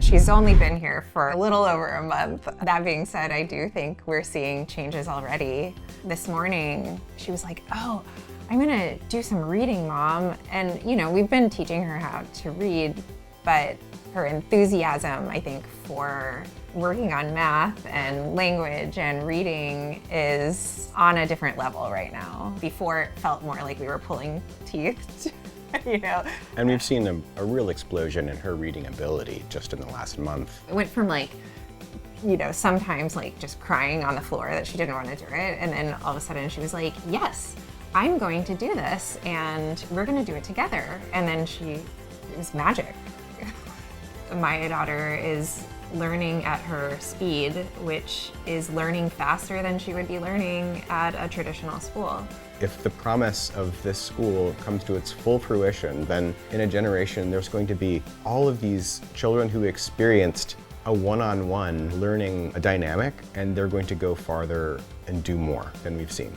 She's only been here for a little over a month. That being said, I do think we're seeing changes already. This morning, she was like, oh, I'm gonna do some reading, Mom. And we've been teaching her how to read, but her enthusiasm, I think, for working on math and language and reading is on a different level right now. Before, it felt more like we were pulling teeth. And we've seen a real explosion in her reading ability just in the last month. It went from sometimes just crying on the floor that she didn't want to do it, and then all of a sudden she was like, yes, I'm going to do this and we're going to do it together. And then it was magic. My daughter is learning at her speed, which is learning faster than she would be learning at a traditional school. If the promise of this school comes to its full fruition, then in a generation there's going to be all of these children who experienced a one-on-one learning dynamic, and they're going to go farther and do more than we've seen.